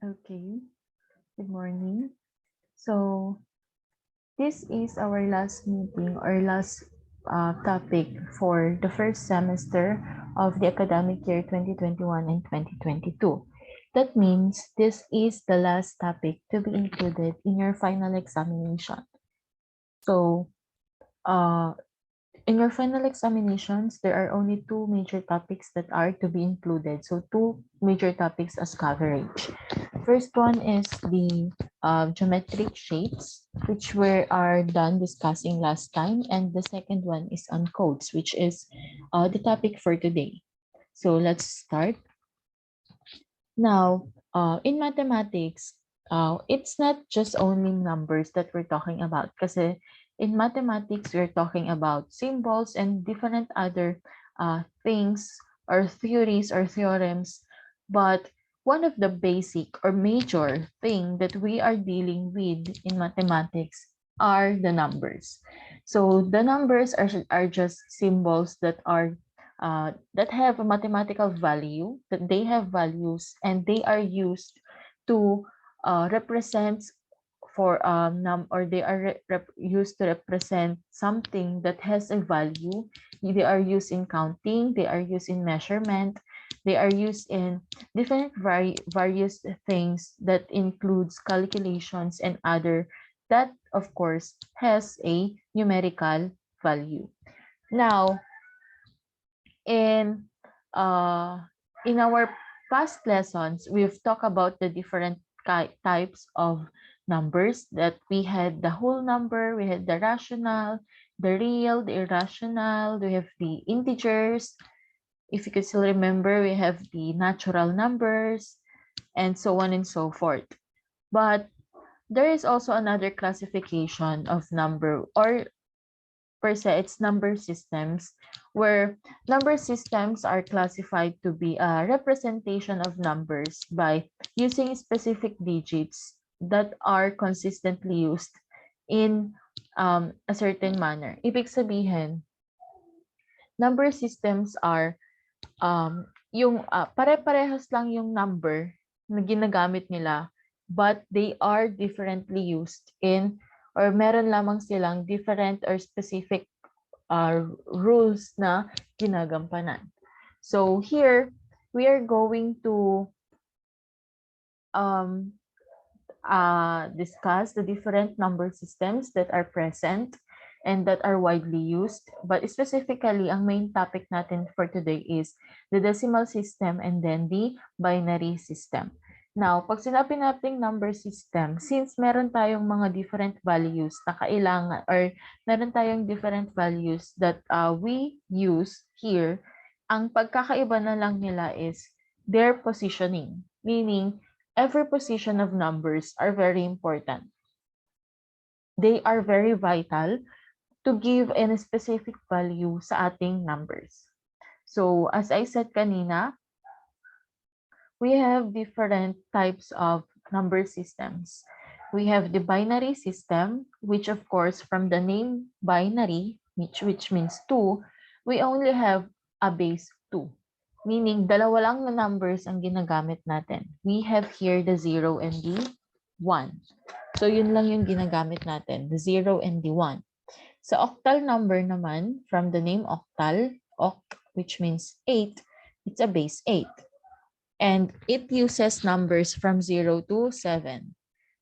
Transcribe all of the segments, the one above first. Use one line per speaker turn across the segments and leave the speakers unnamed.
Okay, good morning. So, this is our last meeting or last topic for the first semester of the academic year 2021 and 2022. That means this is the last topic to be included in your final examination. So, uh, in your final examinations, there are only two major topics that are to be included. So two major topics as coverage. First one is the geometric shapes, which we are done discussing last time. And the second one is on codes, which is the topic for today. So let's start. Now, in mathematics, it's not just only numbers that we're talking about. Kasi in mathematics, we're talking about symbols and different other things or theories or theorems. But one of the basic or major thing that we are dealing with in mathematics are the numbers. So the numbers are just symbols that have a mathematical value, that they have values, and they are used to represent for or they are used to represent something that has a value. They are used in counting, they are used in measurement, they are used in different various things that includes calculations and other that of course has a numerical value. Now, in uh, in our past lessons, we've talked about the different types of numbers that we had the whole number, we had the rational, the real, the irrational, we have the integers. If you could still remember, we have the natural numbers and so on and so forth. But there is also another classification of number or per se, it's number systems, where number systems are classified to be a representation of numbers by using specific digits that are consistently used in a certain manner. Ibig sabihin, number systems are yung pare-parehas lang yung number na ginagamit nila, but they are differently used in or meron lamang silang different or specific rules na ginagampanan. So here, we are going to um, discuss the different number systems that are present and that are widely used. But specifically, ang main topic natin for today is the decimal system and then the binary system. Now, pag sinabi nating number system, since meron tayong mga different values na kailangan or meron tayong different values that we use here, ang pagkakaiba na lang nila is their positioning. Meaning, every position of numbers are very important. They are very vital to give any specific value sa ating numbers. So, as I said kanina, we have different types of number systems. We have the binary system, which of course, from the name binary, which means 2, we only have a base 2. Meaning, dalawa lang na numbers ang ginagamit natin. We have here the 0 and the 1. So, yun lang yung ginagamit natin, the 0 and the 1. Sa octal number naman, from the name octal, which means 8, it's a base 8. And it uses numbers from 0 to 7.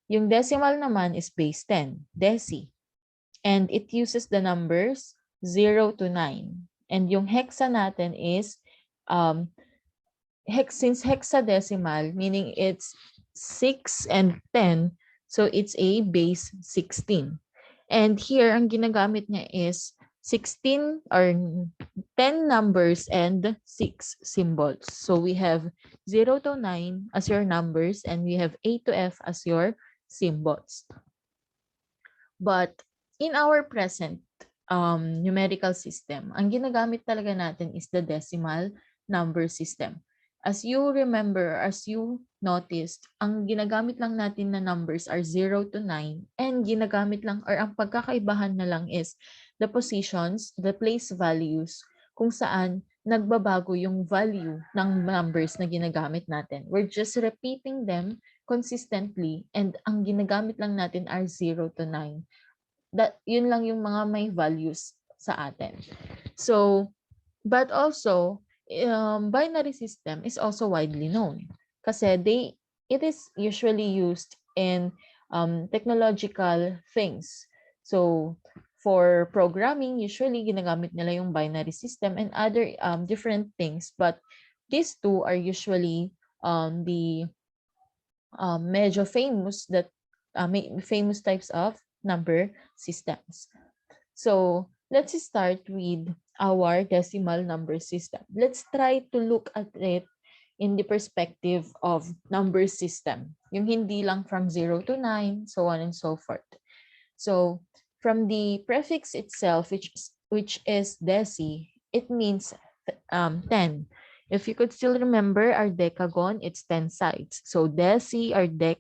Yung decimal naman is base 10, deci. And it uses the numbers 0 to 9. And yung hexa natin is, since hexadecimal, meaning it's 6 and 10, so it's a base 16. And here, ang ginagamit niya is 16 or 10 numbers and 6 symbols. So we have 0 to 9 as your numbers and we have A to F as your symbols. But in our present numerical system, ang ginagamit talaga natin is the decimal number system. As you remember, as you noticed, ang ginagamit lang natin na numbers are 0 to 9 and ginagamit lang or ang pagkakaibahan na lang is the positions, the place values, kung saan nagbabago yung value ng numbers na ginagamit natin. We're just repeating them consistently and ang ginagamit lang natin are 0 to 9. Yun lang yung mga may values sa atin. So, but also, binary system is also widely known kasi it is usually used in technological things. So, for programming, usually ginagamit nila yung binary system and other different things. But these two are usually the medyo famous famous types of number systems. So let's start with our decimal number system. Let's try to look at it in the perspective of number system. Yung hindi lang from 0 to 9, so on and so forth. So from the prefix itself, which is deci, it means 10. If you could still remember our decagon, it's 10 sides. So deci or dec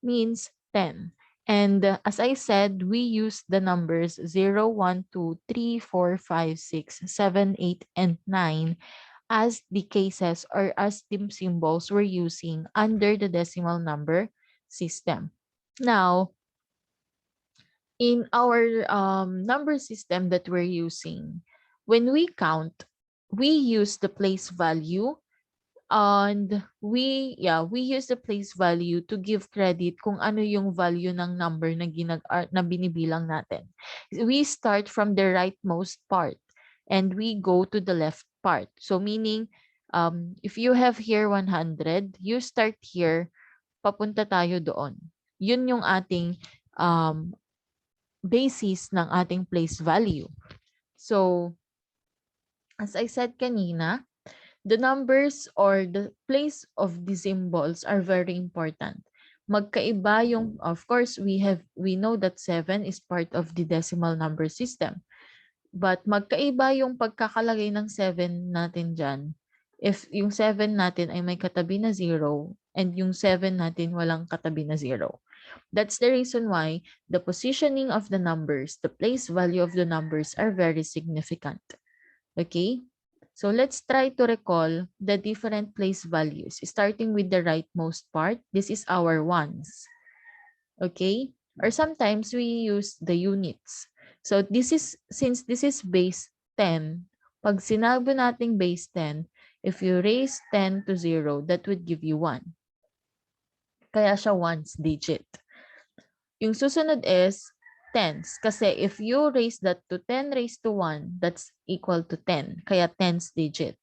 means 10. And as I said, we use the numbers 0, 1, 2, 3, 4, 5, 6, 7, 8, and 9 as the cases or as the symbols we're using under the decimal number system. Now, in our number system that we're using, when we count, we use the place value and we use the place value to give credit kung ano yung value ng number na na binibilang natin. We start from the rightmost part and we go to the left part. So meaning if you have here 100, you start here, papunta tayo doon. Yun yung ating basis ng ating place value. So as I said kanina, the numbers or the place of the symbols are very important. Magkaiba yung, of course, we know that 7 is part of the decimal number system. But magkaiba yung pagkakalagay ng 7 natin dyan. If yung 7 natin ay may katabi na 0 and yung 7 natin walang katabi na 0. That's the reason why the positioning of the numbers, the place value of the numbers are very significant. Okay? So let's try to recall the different place values. Starting with the rightmost part, this is our ones. Okay? Or sometimes we use the units. So since this is base 10, pag sinabi nating base 10, if you raise 10 to 0, that would give you 1. Kaya siya ones digit. Yung susunod is tens. Kasi if you raise that to 10 raised to 1, that's equal to 10. Kaya tens digit.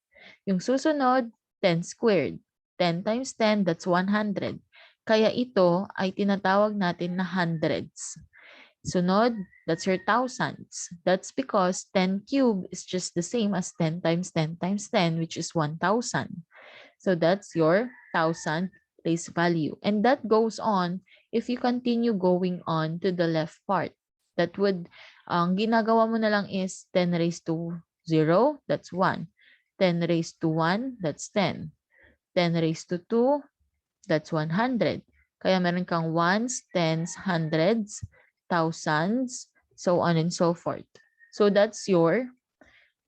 Yung susunod, 10 squared. 10 times 10, that's 100. Kaya ito ay tinatawag natin na hundreds. Sunod, that's your thousands. That's because 10 cubed is just the same as 10 times 10 times 10, which is 1,000. So that's your 1,000 place value. And that goes on if you continue going on to the left part. That would, ang ginagawa mo na lang is 10 raised to 0, that's 1. 10 raised to 1, that's 10. 10 raised to 2, that's 100. Kaya meron kang ones, tens, hundreds, thousands, so on and so forth. So that's your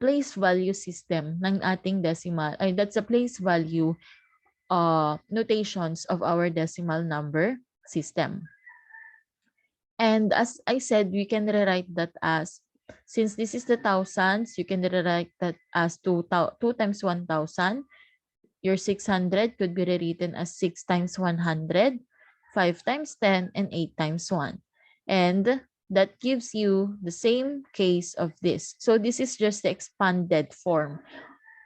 place value system ng ating decimal. That's a place value notations of our decimal number system. And as I said, we can rewrite that as, since this is the thousands, you can rewrite that as 2 times 1,000. Your 600 could be rewritten as 6 times 100, 5 times 10, and 8 times 1. And that gives you the same case of this. So this is just the expanded form.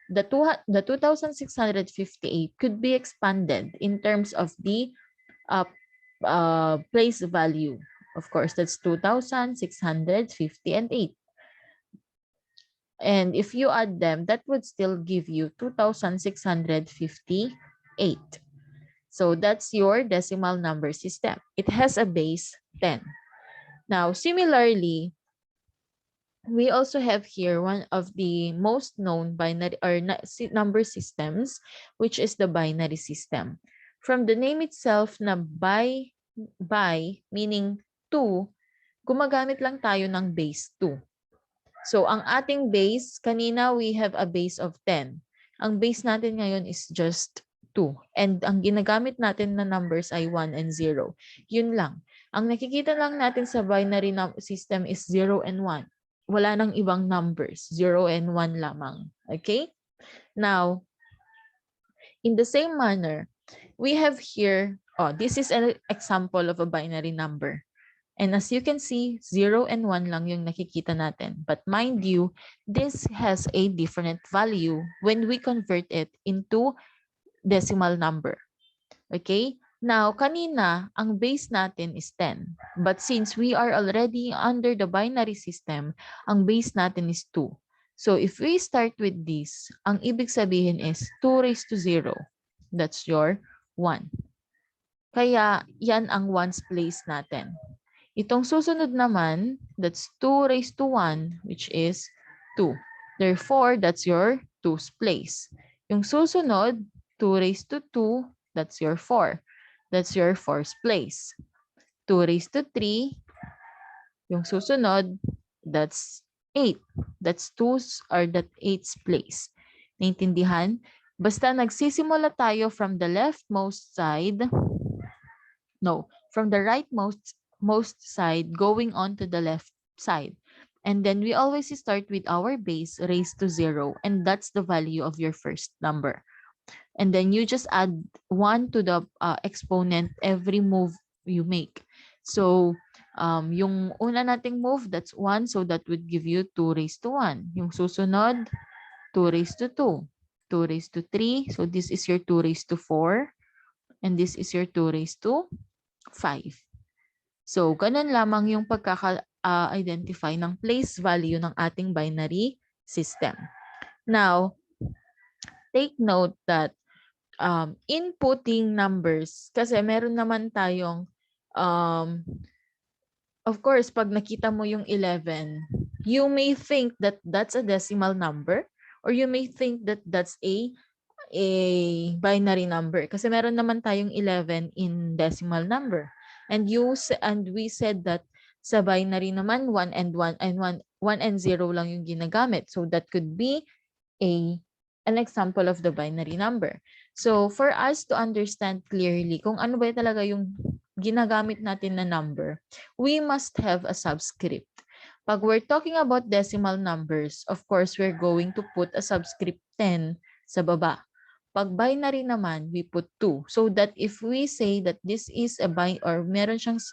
The 2,658 could be expanded in terms of the place value. Of course, that's 2,650 and 8. And if you add them, that would still give you 2,658. So that's your decimal number system. It has a base 10. Now, similarly, we also have here one of the most known binary or number systems, which is the binary system. From the name itself na by meaning 2, gumagamit lang tayo ng base 2. So ang ating base, kanina we have a base of 10. Ang base natin ngayon is just 2. And ang ginagamit natin na numbers ay 1 and 0. Yun lang. Ang nakikita lang natin sa binary system is 0 and 1. Wala nang ibang numbers. 0 and 1 lamang. Okay? Now, in the same manner, we have here, this is an example of a binary number. And as you can see, 0 and 1 lang yung nakikita natin. But mind you, this has a different value when we convert it into decimal number. Okay? Now, kanina, ang base natin is 10. But since we are already under the binary system, ang base natin is 2. So, if we start with this, ang ibig sabihin is 2 raised to 0. That's your 1. Kaya, yan ang ones place natin. Itong susunod naman, that's 2 raised to 1, which is 2. Therefore, that's your 2's place. Yung susunod, 2 raised to 2, that's your 4. That's your 4's place. 2 raised to 3, yung susunod, that's 8. That's 2's or that 8's place. Naintindihan? Basta nagsisimula tayo from the leftmost side, from the rightmost side going on to the left side. And then we always start with our base raised to 0, and that's the value of your first number. And then you just add 1 to the exponent every move you make. So, yung una nating move, that's 1, so that would give you 2 raised to 1. Yung susunod, 2 raised to 2. 2 raised to 3, so this is your 2 raised to 4. And this is your 2 raised to 5. So, ganun lamang yung pagkaka-identify ng place value ng ating binary system. Now, take note that inputting numbers, kasi meron naman tayong, of course, pag nakita mo yung 11, you may think that that's a decimal number, or you may think that that's a binary number. Kasi meron naman tayong 11 in decimal number. And we said that sa binary naman 1 and 0 lang yung ginagamit. So that could be an example of the binary number. So for us to understand clearly kung ano ba talaga yung ginagamit natin na number, we must have a subscript. Pag we're talking about decimal numbers, of course, we're going to put a subscript 10 sa baba. Pag binary naman, we put 2. So that if we say that this is a meron siyang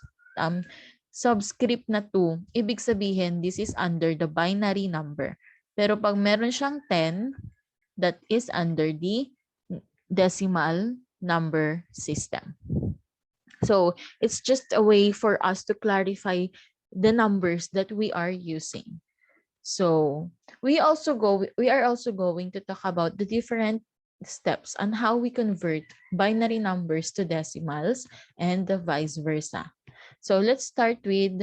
subscript na 2, ibig sabihin this is under the binary number. Pero pag meron siyang 10, that is under the decimal number system. So it's just a way for us to clarify the numbers that we are using. So we are also going to talk about the different steps on how we convert binary numbers to decimals and the vice versa. So let's start with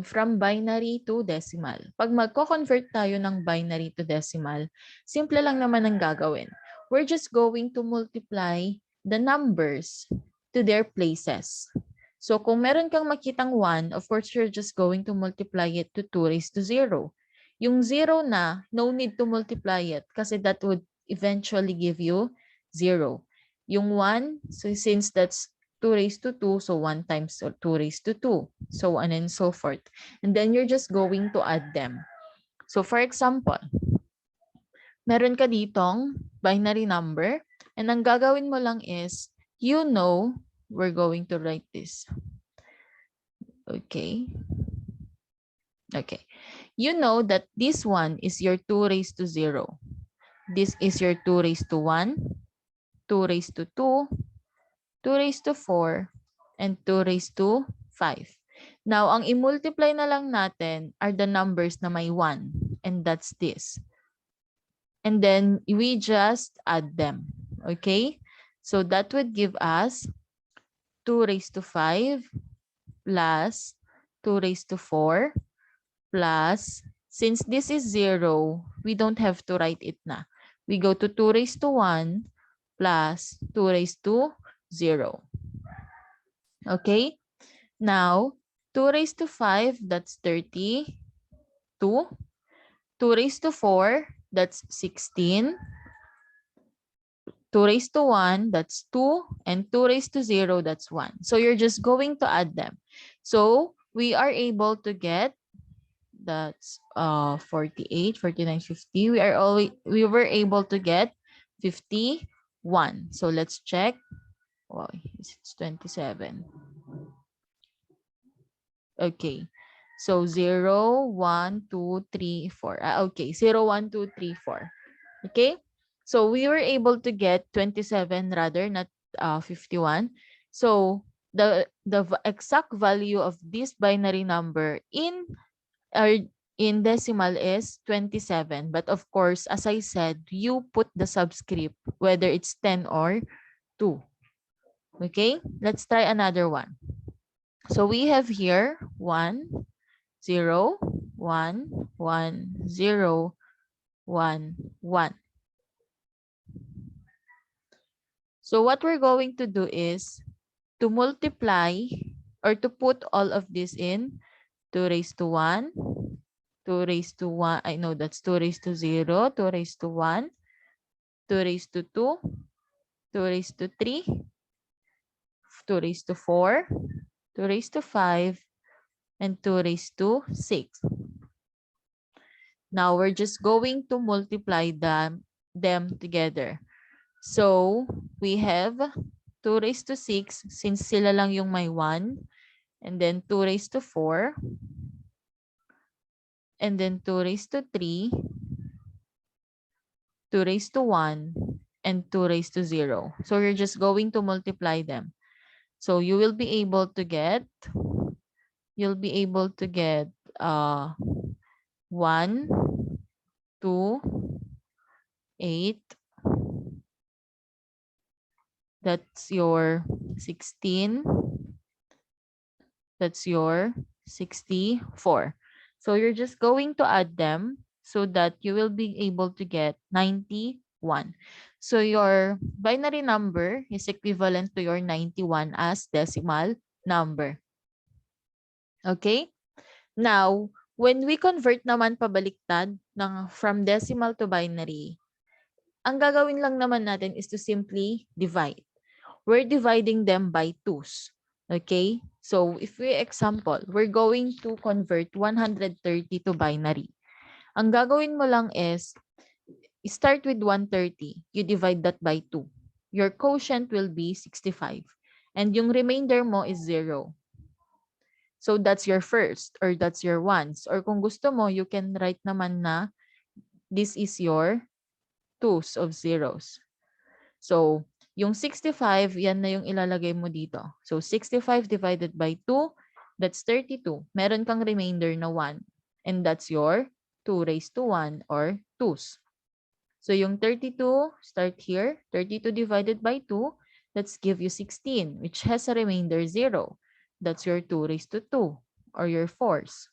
from binary to decimal. Pag magko-convert tayo ng binary to decimal, simple lang naman ang gagawin. We're just going to multiply the numbers to their places. So kung meron kang makitang 1, of course, you're just going to multiply it to 2 raised to 0. Yung 0 na, no need to multiply it kasi that would eventually give you 0. Yung 1, so since that's 2 raised to 2, so 1 times 2 raised to 2, so on and so forth. And then you're just going to add them. So for example, meron ka ditong binary number, and ang gagawin mo lang is, we're going to write this. Okay. You know that this one is your 2 raised to 0. This is your 2 raised to 1, 2 raised to 2, 2 raised to 4, and 2 raised to 5. Now, ang i-multiply na lang natin are the numbers na may 1, and that's this. And then we just add them. Okay? So that would give us 2 raised to 5 plus 2 raised to 4 plus, since this is 0, we don't have to write it na. We go to 2 raised to 1 plus 2 raised to 0. Okay? Now, 2 raised to 5, that's 32. 2 raised to 4, that's 16. 2 raised to 1, that's 2, and 2 raised to 0, that's 1. So you're just going to add them. So we are able to get, that's 48, 49, 50. We were able to get 51. So let's check. Wow, it's 27. Okay. So 0, 1, 2, 3, 4. Okay, 0, 1, 2, 3, 4. Okay? So we were able to get 27 rather, not 51. So the exact value of this binary number or in decimal is 27. But of course, as I said, you put the subscript whether it's 10 or 2. Okay? Let's try another one. So we have here 1, 0, 1, 1, 0, 1, 1. So what we're going to do is to multiply or to put all of this in 2 raised to 1, 2 raised to 1, I know that's 2 raised to 0, 2 raised to 1, 2 raised to 2, 2 raised to 3, 2 raised to 4, 2 raised to 5, and 2 raised to 6. Now we're just going to multiply them together. So we have 2 raised to 6 since sila lang yung may 1, and then 2 raised to 4, and then 2 raised to 3, 2 raised to 1, and 2 raised to 0. So you're just going to multiply them. So you will be able to get, uh 1, 2, 8, that's your 16, that's your 64. So you're just going to add them so that you will be able to get 91. So your binary number is equivalent to your 91 as decimal number. Okay? Now, when we convert naman pabaliktad from decimal to binary, ang gagawin lang naman natin is to simply divide. We're dividing them by 2s. Okay? So, if we example, we're going to convert 130 to binary. Ang gagawin mo lang is, start with 130. You divide that by 2. Your quotient will be 65. And yung remainder mo is 0. So, that's your first or that's your ones. Or kung gusto mo, you can write naman na this is your 2s of zeros. So, yung 65, yan na yung ilalagay mo dito. So, 65 divided by 2, that's 32. Meron kang remainder na 1. And that's your 2 raised to 1 or 2s. So, yung 32, start here. 32 divided by 2, let's give you 16, which has a remainder 0. That's your 2 raised to 2 or your 4s.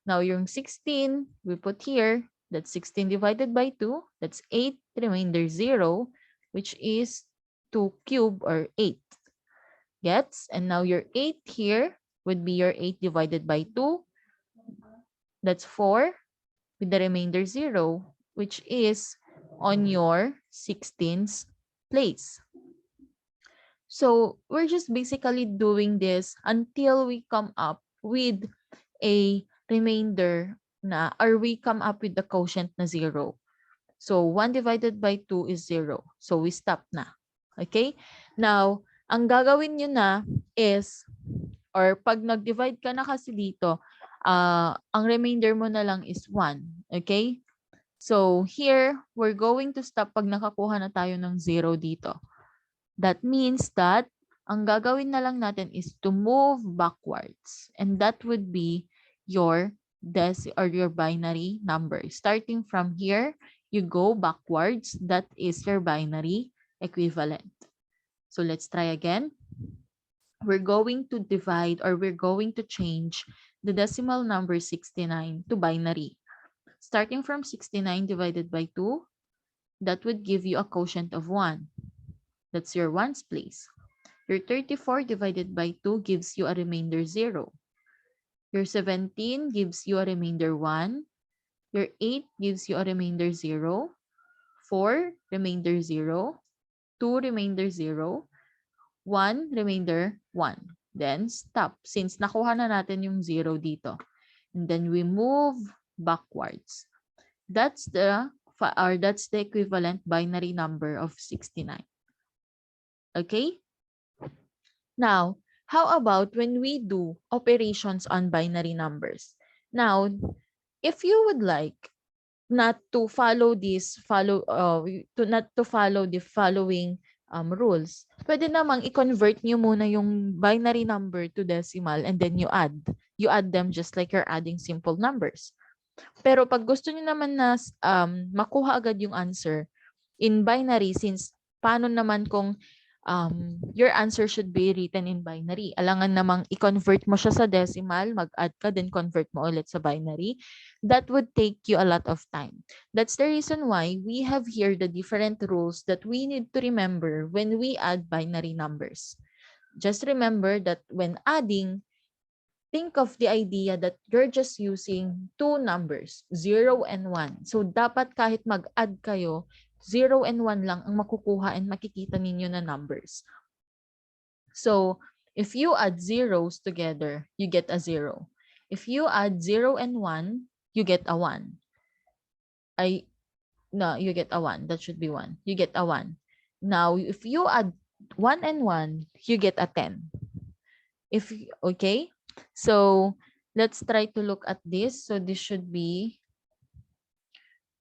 Now, yung 16, we put here. That's 16 divided by 2. That's 8, remainder 0, which is 2 cube or 8. Gets? And now your 8 here would be your 8 divided by 2. That's 4 with the remainder 0, which is on your 16th place. So we're just basically doing this until we come up with a remainder na, or we come up with the quotient na 0. So 1 divided by 2 is 0. So we stop na. Okay? Now, ang gagawin nyo na is, or pag nag-divide ka na kasi dito, ang remainder mo na lang is 1. Okay? So here, we're going to stop pag nakakuha na tayo ng 0 dito. That means that ang gagawin na lang natin is to move backwards. And that would be your your binary number. Starting from here, you go backwards. That is your binary equivalent. So let's try again. We're going to divide, or we're going to change the decimal number 69 to binary. Starting from 69 divided by 2, that would give you a quotient of 1. That's your ones place. Your 34 divided by 2 gives you a remainder 0. Your 17 gives you a remainder 1. Your 8 gives you a remainder 0. 4, remainder 0. 2 remainder 0, 1 remainder 1. Then stop since nakuha na natin yung 0 dito. And then we move backwards. That's the equivalent binary number of 69. Okay? Now, how about when we do operations on binary numbers? Now, if you would like not to follow the following rules, pwede namang i-convert nyo muna yung binary number to decimal and then you add them just like you're adding simple numbers. Pero pag gusto niyo naman na makuha agad yung answer in binary, since paano naman kung your answer should be written in binary. Alangan namang i-convert mo siya sa decimal, mag-add ka, then convert mo ulit sa binary. That would take you a lot of time. That's the reason why we have here the different rules that we need to remember when we add binary numbers. Just remember that when adding, think of the idea that you're just using two numbers, 0 and 1. So dapat kahit mag-add kayo, 0 and 1 lang ang makukuha and makikita ninyo na numbers. So if you add zeros together, you get a 0. If you add 0 and 1, you get a 1. You get a 1. That should be 1. You get a 1. Now, if you add 1 and 1, you get a 10. Okay? So let's try to look at this. So this should be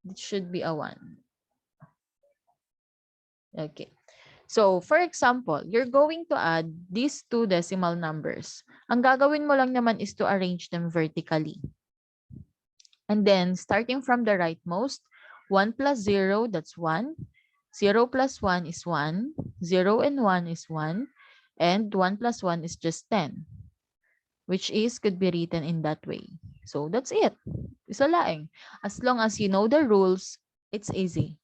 a 1. Okay. So for example, you're going to add these two decimal numbers. Ang gagawin mo lang naman is to arrange them vertically. And then starting from the rightmost, 1 plus 0, that's 1. 0 plus 1 is 1. 0 and 1 is 1. And 1 plus 1 is just 10. Which could be written in that way. So that's it. Isa laeng. As long as you know the rules, it's easy.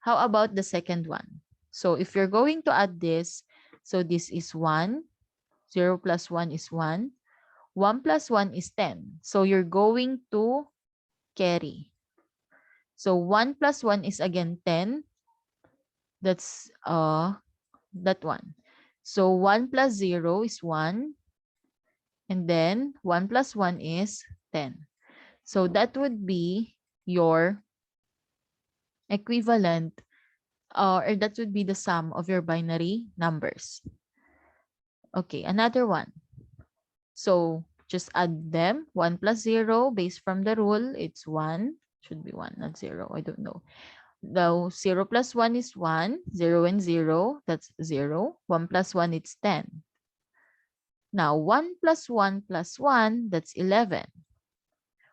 How about the second one? So if you're going to add this, so this is 1. 0 plus 1 is 1. 1 plus 1 is 10. So you're going to carry. So 1 plus 1 is again 10. That's that one. So 1 plus 0 is 1. And then 1 plus 1 is 10. So that would be your equivalent, or that would be the sum of your binary numbers. Okay, another one. So just add them. 1 plus 0, based from the rule, it's 1. Should be 1, not 0. I don't know. Now 0 plus 1 is 1. 0 and 0, that's 0. 1 plus 1, it's 10. Now 1 plus 1 plus 1, that's 11.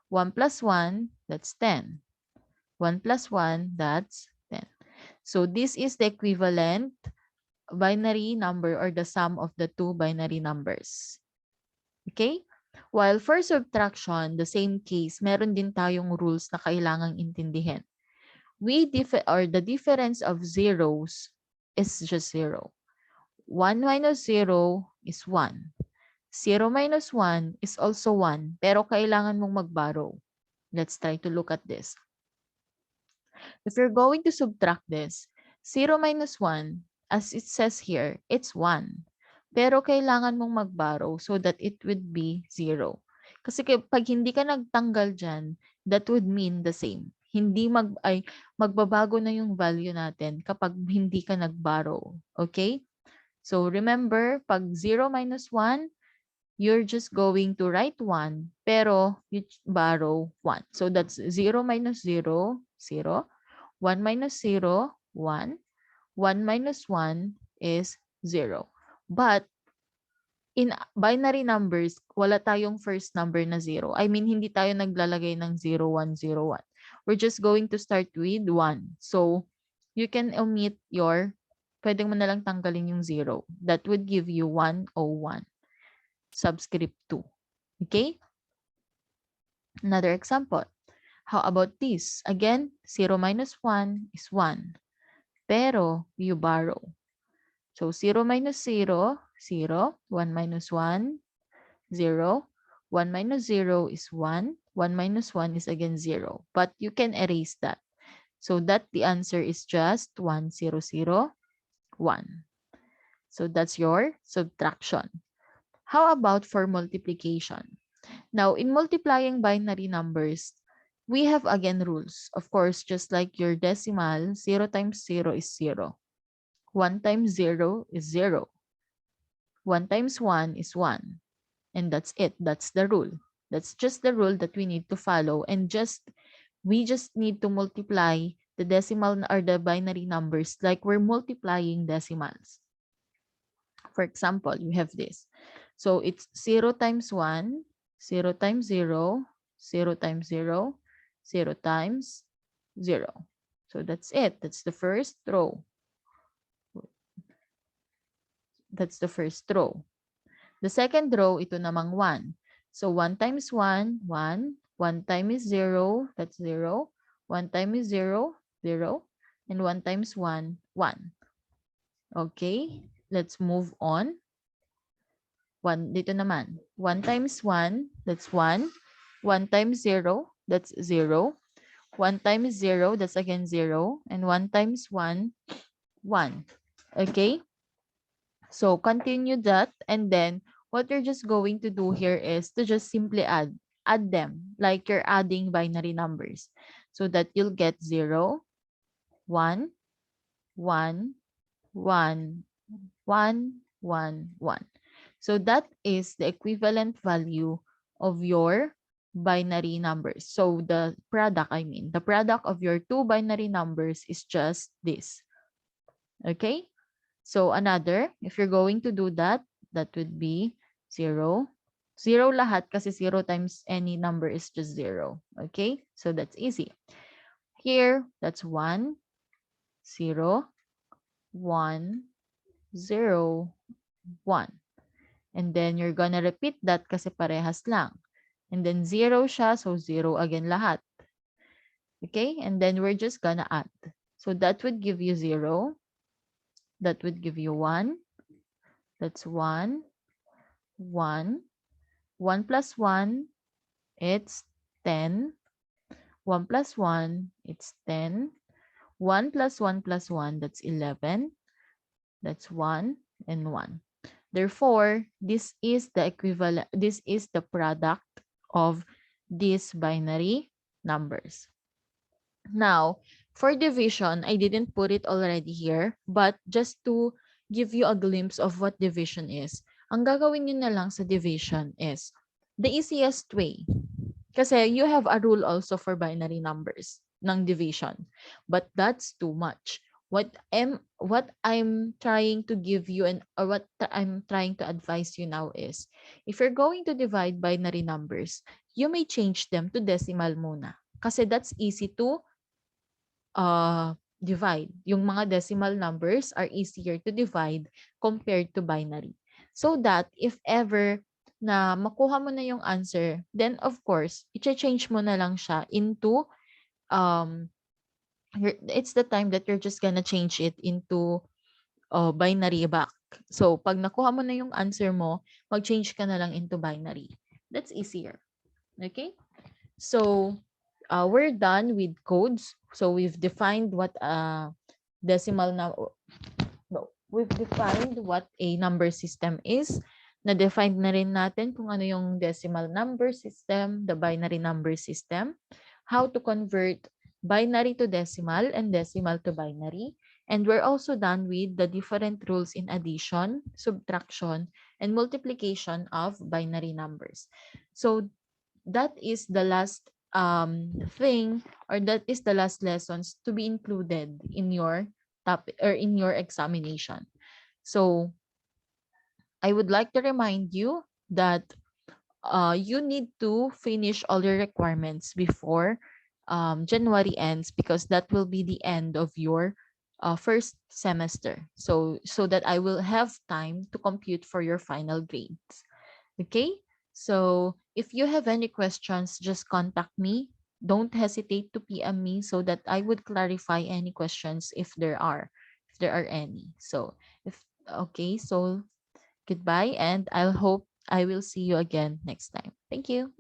1 plus 1, that's 10. 1 plus 1, that's 10. So this is the equivalent binary number or the sum of the two binary numbers. Okay? While for subtraction, the same case, meron din tayong rules na kailangang intindihin. The difference of zeros is just 0. 1 minus 0 is 1. 0 minus 1 is also 1, pero kailangan mong mag-borrow. Let's try to look at this. If you're going to subtract this, 0 minus 1, as it says here, it's 1. Pero kailangan mong mag-borrow so that it would be 0. Kasi pag hindi ka nagtanggal dyan, that would mean the same. Magbabago na yung value natin kapag hindi ka nag-borrow. Okay? So remember, pag 0 minus 1, you're just going to write 1, pero you borrow 1. So that's 0 minus 0, 0. 1 minus 0, 1. 1 minus 1 is 0. But in binary numbers, wala tayong first number na 0. I mean, hindi tayo naglalagay ng 0, 1, 0, 1. We're just going to start with 1. So you can omit pwedeng mo na lang tanggalin yung 0. That would give you 101. Subscript 2. Okay? Another example. How about this? Again, 0 minus 1 is 1. Pero you borrow. So 0 minus 0, 0. 1 minus 1, 0. 1 minus 0 is 1. 1 minus 1 is again 0. But you can erase that. So that the answer is just 1, 0, 0. 1. So that's your subtraction. How about for multiplication? Now, in multiplying binary numbers, we have again rules. Of course, just like your decimal, 0 times 0 is 0. 1 times 0 is 0. 1 times 1 is 1. And that's it. That's the rule. That's just the rule that we need to follow. And we just need to multiply the decimal or the binary numbers like we're multiplying decimals. For example, you have this. So it's 0 times 1, 0 times 0, 0 times 0, 0 times 0. So that's it. That's the first row. That's the first row. The second row, ito namang 1. So 1 times 1, 1. 1 times 0, that's 0. 1 times 0, 0. And 1 times 1, 1. Okay, let's move on. 1 dito naman. 1 times 1, that's 1. 1 times 0, that's 0. 1 times 0, that's again 0. And 1 times 1, 1. Okay? So continue that, and then what you're just going to do here is to just simply add them like you're adding binary numbers, so that you'll get 0, 1, 1, 1, 1, 1, 1. So that is the equivalent value of your binary numbers. So the product, the product of your two binary numbers is just this. Okay? So another, if you're going to do that, that would be 0. 0 lahat kasi 0 times any number is just 0. Okay? So that's easy. Here, that's 1, 0, 1, 0, 1. And then you're gonna repeat that kasi parehas lang. And then 0 siya, so 0 again lahat. Okay? And then we're just gonna add. So that would give you 0. That would give you 1. That's 1, 1. 1 plus 1, it's 10. 1 plus 1, it's 10. 1 plus 1 plus 1, that's 11. That's 1 and 1. Therefore, this is the equivalent, this is the product of these binary numbers. Now, for division, I didn't put it already here, but just to give you a glimpse of what division is, ang gagawin nyo na lang sa division is the easiest way. Kasi you have a rule also for binary numbers ng division, but that's too much. What I'm trying to give you or what I'm trying to advise you now is, if you're going to divide binary numbers, you may change them to decimal muna. Kasi that's easy to divide. Yung mga decimal numbers are easier to divide compared to binary. So that if ever na makuha mo na yung answer, then of course, i-change mo na lang siya into, it's the time that you're just gonna change it into binary back. So, pag nakuha mo na yung answer mo, mag-change ka na lang into binary. That's easier. Okay? So, we're done with codes. So, we've defined what decimal we've defined what a number system is. Na-define na rin natin kung ano yung decimal number system, the binary number system, how to convert binary to decimal and decimal to binary. And we're also done with the different rules in addition, subtraction, and multiplication of binary numbers. So that is the last thing, or that is the last lessons to be included in your topic or in your examination. So I would like to remind you that you need to finish all your requirements before January ends, because that will be the end of your first semester. So that I will have time to compute for your final grades. Okay? So if you have any questions, just contact me. Don't hesitate to PM me so that I would clarify any questions if there are any. So goodbye, and I will see you again next time. Thank you.